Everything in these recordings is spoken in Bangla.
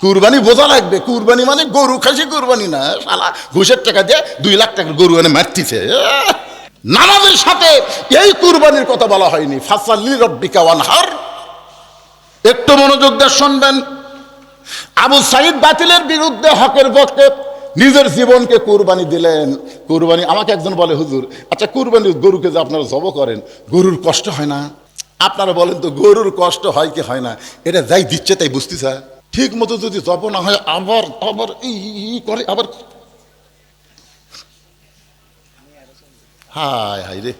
কুরবানি বোঝা লাগবে, কুরবানি মানে গরু খাসি কুরবানি না, শালা ঘুষের টাকা দিয়ে 2 লাখ টাকার গরু এনে মারতিছে। নামাজের সাথে এই কুরবানির কথা বলা হয়নি। ফাসাল্লি রাব্বিকা ওয়ানহার। একটু মনোযোগ দিয়ে শুনবেন। আবু সাঈদ বাতিলের বিরুদ্ধে হকের পক্ষে নিজের জীবনকে কুরবানি দিলেন। কুরবানি, আমাকে একজন বলে, হুজুর আচ্ছা কুরবানি গরুকে যে আপনারা জব করেন, গরুর কষ্ট হয় না? আপনারা বলেন তো গরুর কষ্ট হয় কি হয় না? এটা যাই দিচ্ছে তাই বুঝতেছে। ঠিক মতো যদি জব না হয় আবার আবার করে আবার, হায় হায় রে।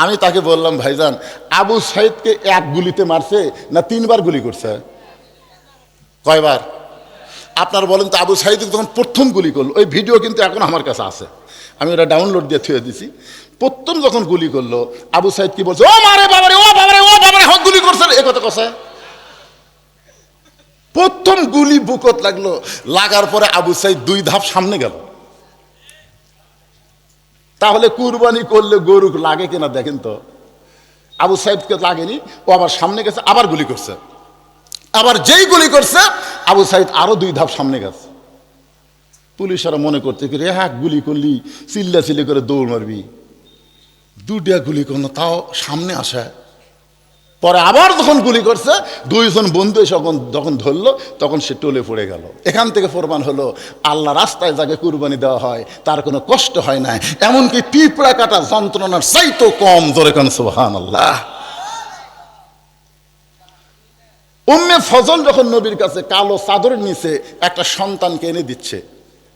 আমি তাকে বললাম, ভাইজান আবু সাঈদকে 1 গুলিতে মারছে না 3 বার গুলি করছে? কয়বার? আপনারা বলেন তো। আবু সাঈদ যখন প্রথম গুলি করলো, ওই ভিডিও কিন্তু এখন আমার কাছে আছে, আমি ওটা ডাউনলোড দিয়ে থুয়ে দিছি। প্রথম যখন গুলি করলো, আবু সাঈদ কি বলছে? ও মারে বাবারে, ও বাবারে, ও বাবারে, হক গুলি করছে, এ কথা কথা। প্রথম গুলি বুকত লাগলো, লাগার পরে আবু সাঈদ 2 ধাপ সামনে গেল। তাহলে কুরবানি করলে গরু লাগে কিনা দেখেন তো। আবু সাঈদকে লাগেনি, ও আবার সামনে গেছে, আবার গুলি করছে। আবার যেই গুলি করছে, আবু সাঈদ আরো 2 ধাপ সামনে গেছে। পুলিশরা মনে করতে কি রে, হ্যাঁ গুলি করলি চিল্লাচিল্লি করে দৌড় মারবি, 2টা গুলি করলো তাও সামনে আসে। পরে আবার যখন গুলি করছে, 2 জন বন্ধু যখন ধরলো, তখন সে টলে পড়ে গেল। এখান থেকে প্রমাণ হলো আল্লাহ রাস্তায় যাকে কুরবানি দেওয়া হয় তার কোনো কষ্ট হয় না, এমনকি পিঁপড়া কাটা যন্ত্রণার চাইতেও কম। জোরে কান সুবহানাল্লাহ। উম্মে ফজল যখন নবীর কাছে কালো চাদরের নিচে একটা সন্তানকে এনে দিচ্ছে,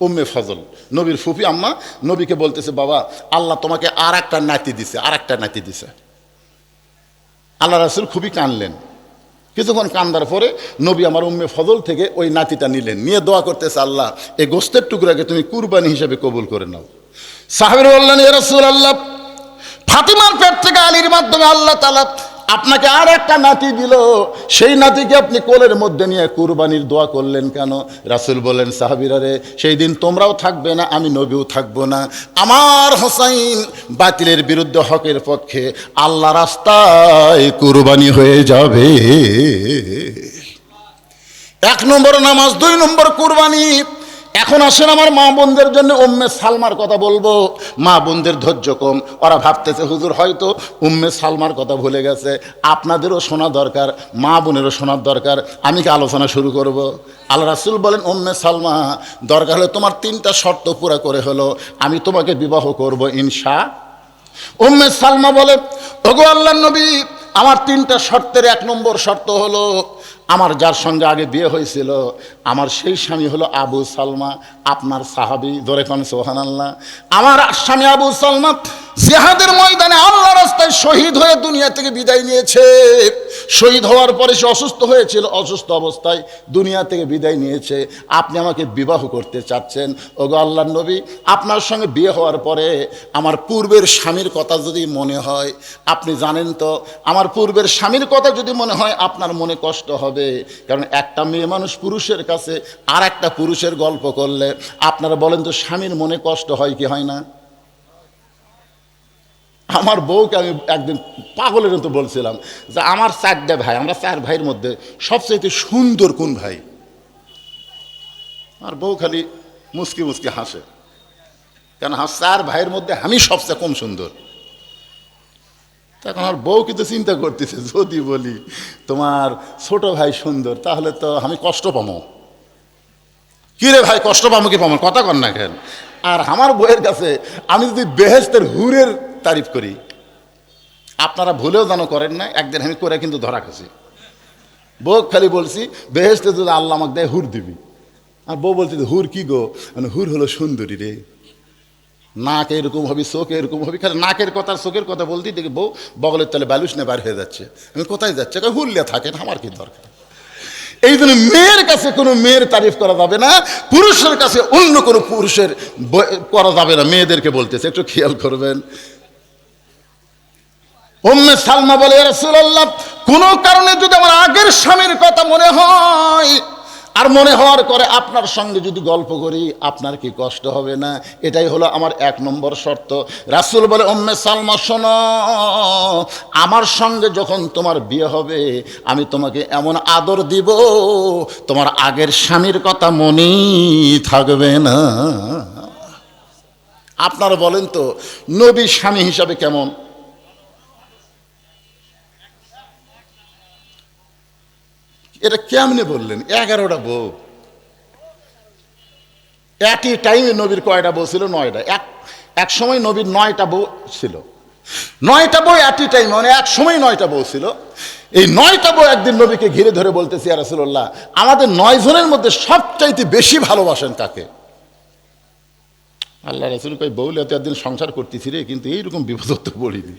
উম্মে ফজল নবীর ফুফি আম্মা নবীকে বলতেছে, বাবা আল্লাহ তোমাকে আর একটা নাতি দিছে, আর একটা নাতি দিছে। আল্লাহ রাসূল খুবই কানলেন। কিছুক্ষণ কান্দার পরে নবী আমার উম্মে ফজল থেকে ওই নাতিটা নিলেন, নিয়ে দোয়া করতেছে, আল্লাহ এই গোস্তের টুকরাকে তুমি কুরবানি হিসেবে কবুল করে নাও। সাহাবীরা বললেন, ইয়া রাসূলুল্লাহ, ফাতিমার পেট থেকে আলীর মাধ্যমে আল্লাহ তাআলা আপনাকে আর একটা নাতি দিল, সেই নাতিকে আপনি কোলের মধ্যে নিয়ে কুরবানির দোয়া করলেন কেন? রাসূল বলেন, সাহাবীরা রে, সেই দিন তোমরাও থাকবে না, আমি নবীও থাকবো না। আমার হোসাইন বাতিলের বিরুদ্ধে হকের পক্ষে আল্লাহ রাস্তায় কুরবানি হয়ে যাবে। 1 নম্বর নামাজ, 2 নম্বর কুরবানি। এখন আসেন আমার মা বোনদের জন্য উম্মে সালমার কথা বলবো। মা বোনদের ধৈর্য কম, ওরা ভাবতেছে হুজুর হয়তো উম্মে সালমার কথা ভুলে গেছে। আপনাদেরও শোনা দরকার, মা বোনেরও শোনার দরকার। আমি কি আলোচনা শুরু করব? আল্লাহ রাসূল বলেন, উম্মে সালমা, দরকার হলে তোমার 3টা শর্ত পুরা করে হলো আমি তোমাকে বিবাহ করব ইনশা। উম্মে সালমা বলে, ওগো আল্লাহর নবী, আমার 3টা শর্তের 1 নম্বর শর্ত হলো আমার যার সঙ্গে আগে বিয়ে হয়েছিল আমার সেই স্বামী হলো আবু সালমা, আপনার সাহাবী। জোরে কান সুবহানাল্লাহ। আমার স্বামী আবু সালমা জিহাদের ময়দানে আল্লাহর রাস্তায় শহীদ হয়ে দুনিয়া থেকে বিদায় নিয়েছে। শহীদ হওয়ার পরে সে অসুস্থ হয়েছিল, অসুস্থ অবস্থায় দুনিয়া থেকে বিদায় নিয়েছে। আপনি আমাকে বিবাহ করতে চাচ্ছেন। ওগো আল্লাহর নবী, আপনার সঙ্গে বিয়ে হওয়ার পরে আমার পূর্বের স্বামীর কথা যদি মনে হয়, আপনি জানেন তো আমার পূর্বের স্বামীর কথা যদি মনে হয় আপনার মনে কষ্ট হবে। কারণ একটা মেয়ে মানুষ পুরুষের কাছে আর একটা পুরুষের গল্প করলে আপনারা বলেন তো স্বামীর মনে কষ্ট হয় কি হয় না? আমার বউকে আমি একদিন পাগলের মতো বলছিলাম যে আমার 4টা ভাই, আমরা 4 ভাইয়ের মধ্যে সবচেয়ে সুন্দর কোন ভাই? আর বউ খালি মুচকি মুচকি হাসে, কেন 4 ভাইয়ের মধ্যে আমি সবচেয়ে কম সুন্দর। তখন আমার বউ কিন্তু চিন্তা করতেছে, যদি বলি তোমার ছোট ভাই সুন্দর তাহলে তো আমি কষ্ট পাবো। কি রে ভাই, কষ্ট পাবো কি পাবো, কথা কর না কেন? আর আমার বউয়ের কাছে আমি যদি বেহেশতের হুরের তারিফ করি, আপনারা ভুলেও যেন করেন না, একদিন আমি করে কিন্তু ধরা খাচ্ছি। বউ খালি বলছি বেহেশতে যদি আল্লাহ আমাকে দেয় হুর দিবি। আর বউ বলছে হুর কি গো? মানে হুর হলো সুন্দরী রে, নাক এরকম হবি, চোখ এরকম হবি। খালি নাকের কথা চোখের কথা বলতেই দেখি বউ বগলের তলে বালুস নিয়ে বার হয়ে যাচ্ছে। আমি কোথায় যাচ্ছে? হুরলে থাকেন, আমার কি দরকার? এই জন্য মেয়ের কাছে কোনো মেয়ের তারিফ করা যাবে না, পুরুষের কাছে অন্য কোনো পুরুষের করা যাবে না। মেয়েদেরকে বলতেছে, একটু খেয়াল করবেন। উম্মে সালমা বলে, ইয়া রাসূলুল্লাহ, কোনো কারণে যদি আমার আগের স্বামীর কথা মনে হয়, আর মনে হওয়ার করে আপনার সঙ্গে যদি গল্প করি আপনার কি কষ্ট হবে না, এটাই হলো আমার 1 নম্বর শর্ত। রাসূল বলে, উম্মে সালমা শোনো, আমার সঙ্গে যখন তোমার বিয়ে হবে আমি তোমাকে এমন আদর দিব তোমার আগের স্বামীর কথা মনেই থাকবে না। আপনারা বলেন তো নবী স্বামী হিসাবে কেমন? এটা কেমনে বললেন? 11টা বউ একই টাইমে। নবীর কয়টা বউ ছিল? 9টা। এক সময় নবীর 9টা বউ ছিল। 9টা বউ একই টাইমে, মানে এক সময় 9টা বউ ছিল। এই 9টা বউ একদিন নবীকে ঘিরে ধরে বলতেছে, ইয়া রাসূলুল্লাহ, আমাদের 9 জনের মধ্যে সবচাইতে বেশি ভালোবাসেন কাকে? আল্লাহ রাসূল কই, বউলে এতদিন সংসার করতেছি রে, কিন্তু এইরকম বিপদ তো পড়িনি।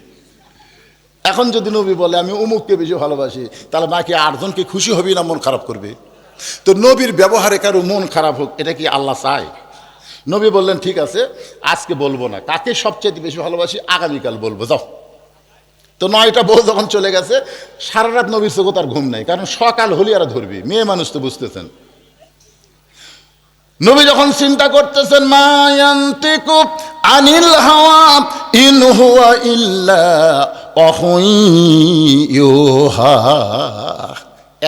এখন যদি নবী বলে আমি অমুককে বেশি ভালোবাসি, তাহলে বাকি 8 জনকে খুশি হবি না মন খারাপ করবে? তো নবীর ব্যবহারে কারো মন খারাপ হোক, এটা কি আল্লাহ চায়? নবী বললেন, ঠিক আছে, আজকে বলবো না কাকে সবচেয়ে বেশি ভালোবাসি, আগামীকাল বলবো, যাও। তো 9টা বউ যখন চলে গেছে, সারা রাত নবীর চোখে তার ঘুম নাই, কারণ সকাল হলি আর ধরবি, মেয়ে মানুষ তো বুঝতেছেন। নবী যখন চিন্তা করতেছেন, মা ইয়ান্তিকু আনিল হাওয়া ইন হুয়া ইল্লা ওয়াহয়ুন ইউহা।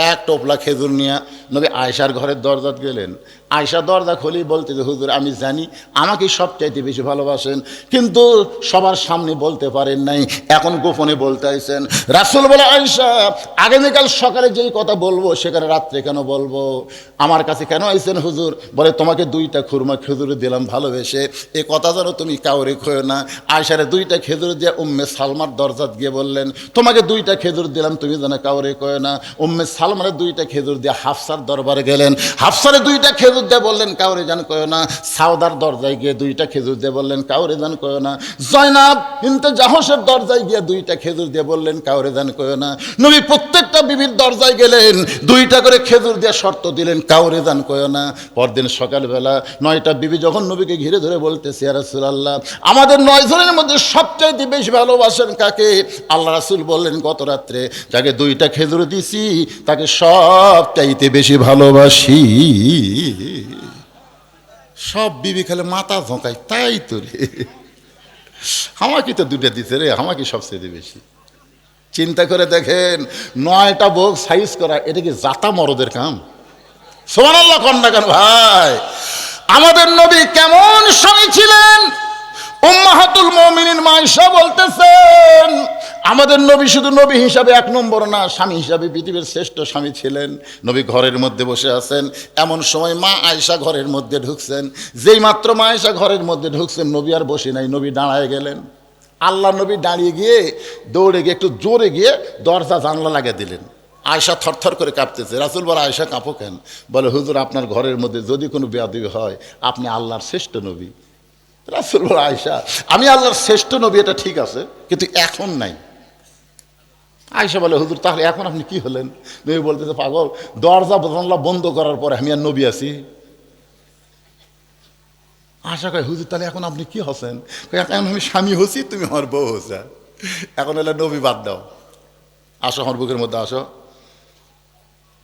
এক টোপলা খেজুর নিয়ে নবী আয়েশার ঘরের দরজাত গেলেন। আয়েশা দরজা খুলি বলতে যে, হুজুর আমি জানি আমাকে সবচাইতে বেশি ভালোবাসেন, কিন্তু সবার সামনে বলতে পারেন নাই, এখন গোপনে বলতে আইছেন। রাসূল বলে, আয়েশা, আগামীকাল সকালে যেই কথা বলবো সেখানে রাত্রে কেন বলবো? আমার কাছে কেন আইছেন হুজুর? বলে, তোমাকে 2টা খুরমা খেজুর দিলাম ভালোবেসে, এ কথা যেন তুমি কাউরে খোয় না। আয়েশারে 2টা খেজুর দিয়ে উম্মে সালমার দরজাত গিয়ে বললেন, তোমাকে 2টা খেজুর দিলাম, তুমি যেন কাউরে কয় না। উম্মে সালমারে 2টা খেজুর দিয়ে হাফসার দরবারে গেলেন, হাফসারে 2টা খেজুর দিয়ে বললেন, কাউরে যেন কয় না। সাউদার দরজায় গিয়ে 2টা খেজুর দিয়ে বললেন, কাউরে যেন কয় না। জয়নাব বিনতে জাহশের দরজায় গিয়ে 2টা খেজুর দিয়ে বললেন, কাউরে যেন কয় না। নবী প্রত্যেকটা বিবির দরজায় গেলেন, 2টা করে খেজুর দিয়ে শর্ত দিলেন, কাউরে যেন কয় না। পরদিন সকালবেলা 9টা বিবি যখন নবীকে ঘিরে ধরে বলতেছে, ইয়া রাসূলুল্লাহ, আমাদের 9 জনের মধ্যে সবচাইতে বেশি ভালোবাসেন কাকে? আল্লাহ রাসূল বললেন, গত রাত্রে যাকে 2টা খেজুর দিছি তাকে সবচাইতে বেশি ভালোবাসি। সব বিবি খালে মাথা ঝোঁকায়, তাই তো রে, আমাকে তো 2টা দিছে রে, আমাকে সবচেয়ে বেশি। চিন্তা করে দেখেন, 9টা বউ সাইজ করা, এটা কি জাতা মরদের কাম? সুবহানাল্লাহ কন্যা কেন ভাই? আমাদের নবী কেমন স্বামী ছিলেন? উম্মাহাতুল মুমিনিন মা আয়েশা বলতেছেন, আমাদের নবী শুধু নবী হিসাবে 1 নম্বর না, স্বামী হিসাবে পৃথিবীর শ্রেষ্ঠ স্বামী ছিলেন। নবী ঘরের মধ্যে বসে আছেন, এমন সময় মা আয়েশা ঘরের মধ্যে ঢুকছেন। যেই মাত্র মা আয়েশা ঘরের মধ্যে ঢুকছেন, নবী আর বসে নাই, নবী দাঁড়ায় গেলেন। আল্লাহ নবী দাঁড়িয়ে গিয়ে দৌড়ে গিয়ে একটু জোরে গিয়ে দরজা জানলা লাগিয়ে দিলেন। আয়েশা থরথর করে কাঁপতেছে। রাসূল বলে, আয়েশা কাঁপো কেন? বলে, হুজুর আপনার ঘরের মধ্যে যদি কোনো বেয়াদবি হয়, আপনি আল্লাহর শ্রেষ্ঠ নবী। রাসূল বলে, আয়েশা আমি আল্লাহর শ্রেষ্ঠ নবী, এটা ঠিক আছে, কিন্তু এখন নাই। আয়েশা বলে, হুজুর তাহলে এখন আপনি কি হলেন? নবী বলতেছে, পাগল, দরজা জানলা বন্ধ করার পরে আমি আর নবী আছি? আশা কয়, হুজুর তাহলে এখন আপনি কি হচ্ছেন? এখন আমি স্বামী হচ্ছি, তুমি আমার বউ হচ্ছে, এখন এলে নবী বাদ দাও, আসো আমার বুকের মধ্যে আসো।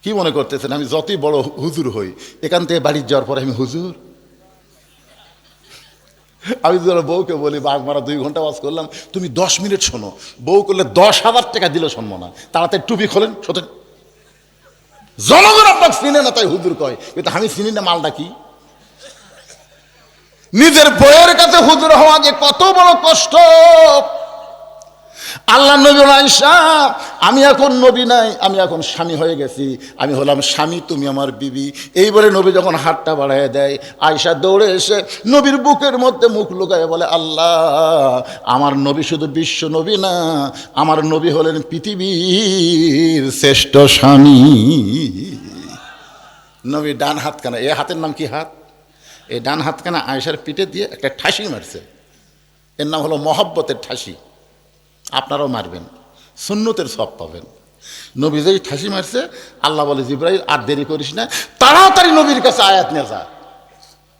কি মনে করতেছেন আমি যতই বড় হুজুর হই, এখান থেকে বাড়ি যাওয়ার পরে আমি হুজুর? আমি যদি বউকে বলি, বাঘ মারা 2 ঘন্টা ওয়াজ করলাম, তুমি 10 মিনিট শোনো, বউ করলে 10,000 টাকা দিলে শুনবো না। তাড়াতাড়ি টুপি খোলেন, সত্যি জনগণ আপনাকে চিনে না তাই হুজুর কয়, কিন্তু আমি চিনি না মালটা কি। নিজের বউয়ের কাছে হুজুর হওয়া যে কত বড় কষ্ট। আল্লাহ নবী, আয়েশা আমি এখন নবী নাই, আমি এখন স্বামী হয়ে গেছি, আমি হলাম স্বামী, তুমি আমার বিবি। এই বলে নবী যখন হাতটা বাড়ায় দেয়, আয়েশা দৌড়ে এসে নবীর বুকের মধ্যে মুখ লুকায় বলে, আল্লাহ আমার নবী শুধু বিশ্ব নবী না, আমার নবী হলেন পৃথিবীর শ্রেষ্ঠ স্বামী। নবী ডান হাতখানা, এ হাতের নাম কি হাত? এই ডান হাতখানা আয়েশার পিঠে দিয়ে একটা ঠাসি মারছে, এর নাম হলো মহব্বতের ঠাসি। আপনারাও মারবেন, সুন্নতের সব পাবেন। নবী যেই ঠাসি মারছে, আল্লাহ বলে, জিবরাইল আর দেরি করিস না, তাড়াতাড়ি নবীর কাছে আয়াত নিয়ে যা।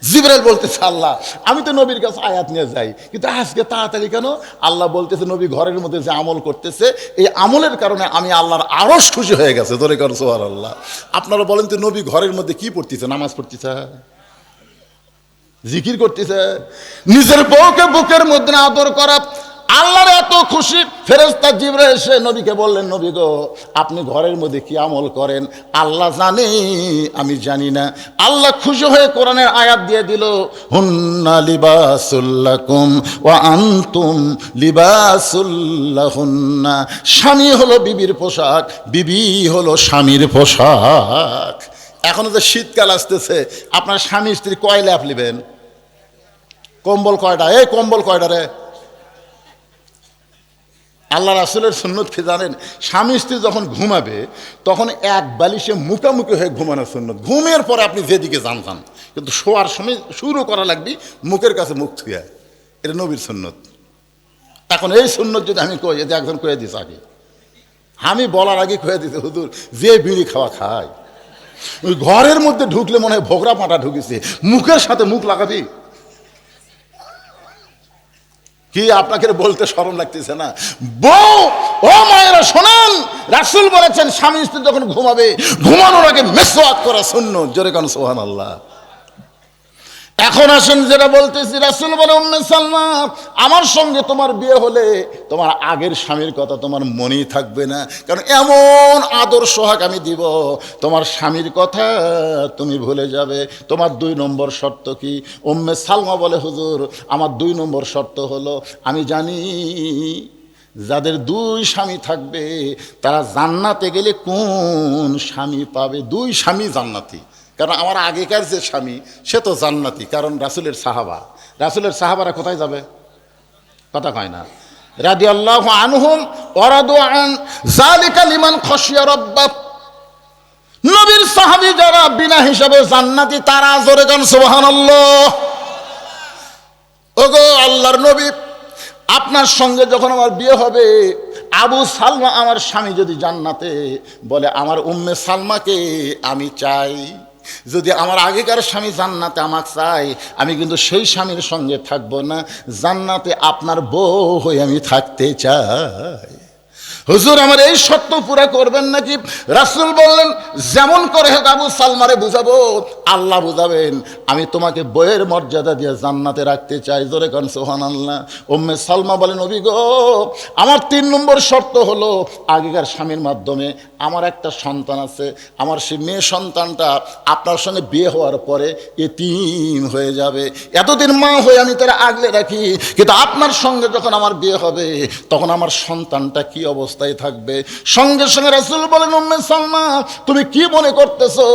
জিবরাইল বলতেছে আল্লাহ আমি তো নবীর কাছে আয়াত নিয়ে যাই, কিন্তু আজকে তাড়াতাড়ি কেন? আল্লাহ বলতেছে নবী ঘরের মধ্যে যে আমল করতেছে এই আমলের কারণে আমি আল্লাহর আরশ খুশি হয়ে গেছে। ধরে কর সুবহানাল্লাহ। আপনারা বলেন তো নবী ঘরের মধ্যে কি পড়তেছে? নামাজ পড়তেছে, জিকির করতেছে, নিজের বউকে বুকের মধ্যে আদর করা। আল্লাহর এত খুশি, ফেরেশতা জিবরাইল এসে নবীকে বললেন নবী গো আপনি ঘরের মধ্যে কি আমল করেন? আল্লাহ জানে আমি জানি না। আল্লাহ খুশি হয়ে কোরআনের আয়াত দিয়ে দিল, হুন্না লিবাসুল লাকুম ওয়া আনতুম লিবাসুল লাহুন্না। স্বামী হলো বিবির পোশাক, বিবি হলো স্বামীর পোশাক। এখনো যে শীতকাল আসতেছে, আপনার স্বামী স্ত্রী কয় ল্যাপ নেবেন? কম্বল কয়টা? এই কম্বল কয়টা রে? আল্লাহ রাসূলের সুন্নত কি জানেন? স্বামী স্ত্রী যখন ঘুমাবে তখন এক বালিশে মুখামুখি হয়ে ঘুমানোর সুন্নত। ঘুমের পরে আপনি যেদিকে যান যান, কিন্তু শোয়ার সময় শুরু করা লাগবে মুখের কাছে মুখ থুয়া। এটা নবীর সুন্নত। এখন এই সুন্নত যদি আমি কই, এতে একজন কয়ে দিস আগে, আমি বলার আগে কয়ে দিতে হুজুর যে বিড়ি খাওয়া খায় ওই ঘরের মধ্যে ঢুকলে মনে হয় ভোগরা পাটা ঢুকেছে, মুখের সাথে মুখ লাগাবি কি? আপনাকে বলতে শরম লাগতেছে না? বউ ও মায়েরা শোনেন, রাসূল বলেছেন স্বামী স্ত্রী যখন ঘুমাবে ঘুমানোর আগে মিসওয়াক করা সুন্নাত। জোরে কান সুবহানাল্লাহ। এখন আসেন যেটা বলতেছি, রাসূল বলে উম্মে সালমা আমার সঙ্গে তোমার বিয়ে হলে তোমার আগের স্বামীর কথা তোমার মনেই থাকবে না, কারণ এমন আদর সোহাগ আমি দিব তোমার স্বামীর কথা তুমি ভুলে যাবে। তোমার 2 নম্বর শর্ত কি? উম্মে সালমা বলে হুজুর আমার 2 নম্বর শর্ত হলো আমি জানি যাদের 2 স্বামী থাকবে তারা জান্নাতে গেলে কোন স্বামী পাবে? 2 স্বামী জান্নাতি। কারণ আমার আগেকার যে স্বামী সে তো জান্নাতি, কারণ রাসূলের সাহাবা। রাসূলের সাহাবারা কোথায় যাবে? কথা কয় না। রাদিয়াল্লাহু আনহুম ওয়া রাদু আন যালিকা লিমান খাশিয়া রাব্বাহ। নবীর সাহাবী যারা বিনা হিসাবে জান্নাতি তারা জোরে গান সুবহানাল্লাহ। ওগো আল্লাহর নবী আপনার সঙ্গে যখন আমার বিয়ে হবে আবু সালমা আমার স্বামী যদি জান্নাতে, বলে আমার উম্মে সালমাকে আমি চাই। যদি আমার আগেকার স্বামী জান্নাতে আমাকে চাই, আমি কিন্তু সেই স্বামীর সঙ্গে থাকবো না, জান্নাতে আপনার বউ হয়ে আমি থাকতে চাই। হুজুর আমার এই শর্ত পুরা করবেন নাকি? রাসূল বললেন যেমন করে হোক আবু সালমারে বুঝাবো, আল্লাহ বুঝাবেন, আমি তোমাকে বইয়ের মর্যাদা দিয়ে জান্নাতে রাখতে চাই। জোরে কান সুবহানাল্লাহ। উম্মে সালমা বলেন নবী গো আমার 3 নম্বর শর্ত হলো আগেকার স্বামীর মাধ্যমে আমার একটা সন্তান আছে, আমার সেই মেয়ে সন্তানটা আপনার সঙ্গে বিয়ে হওয়ার পরে এতিম হয়ে যাবে। এতদিন মা হয়ে আমি তারা আগলে রাখি, কিন্তু আপনার সঙ্গে যখন আমার বিয়ে হবে তখন আমার সন্তানটা কি অবস্থায় থাকবে? সঙ্গে সঙ্গে রাসূল বলেন উম্মে সালমা তুমি কি মনে করতেছো?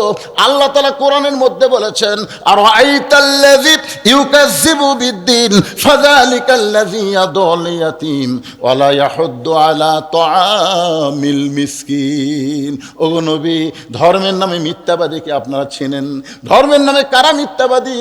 আল্লাহ তাআলা কোরআনের মধ্যে বলেছেন আর আইতাল্লাযী ইউকাযযিবু বিদ্দিন ফাযালিকাল্লাযী ইয়াদুল ইয়াতীম ওয়া লা ইয়াহুদ্দু আলা তুআমিল মিসকিন। ওগো নবী ধর্মের নামে মিথ্যাবাদীকে আপনারা চেনেন? ধর্মের নামে কারা মিথ্যাবাদী?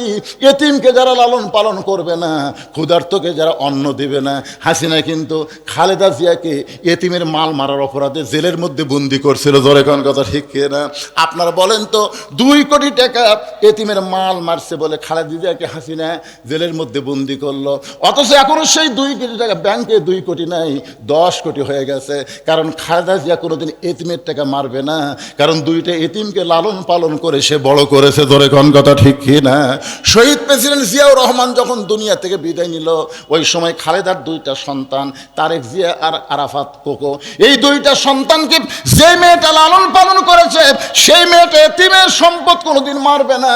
এতিমকে যারা লালন পালন করবে না, ক্ষুধার্তকে যারা অন্ন দেবে না। হাসিনা কিন্তু খালেদা জিয়াকে এতিমের মাল মারার অপরাধে জেলের মধ্যে বন্দি করছিল। জোরে কোন কথা ঠিক না? আপনারা বলেন তো 2 কোটি টাকা এতিমের মাল মারছে বলে খালেদা জিয়াকে হাসিনা জেলের মধ্যে বন্দি করলো, অথচ এখনো সেই 2 কোটি টাকা ব্যাংকে 2 কোটি নাই 10 কোটি হয়ে গেছে। কারণ খালেদা জিয়া কোনোদিন এতিমের টাকা মারবে না, কারণ 2টা এতিমকে লালন পালন করে সে বড় করেছে। জোরে কোন কথা ঠিক না? শহীদ প্রেসিডেন্ট জিয়াউর রহমান যখন দুনিয়া থেকে বিদায় নিল ওই সময় খালেদার 2টা সন্তান তারেক জিয়া আর আরাফাত কোকো, এই 2টা সন্তানকে যে মেয়েটা লালন পালন করেছে সেই মেয়েটা এতিমের সম্পদ কোনোদিন মারবে না।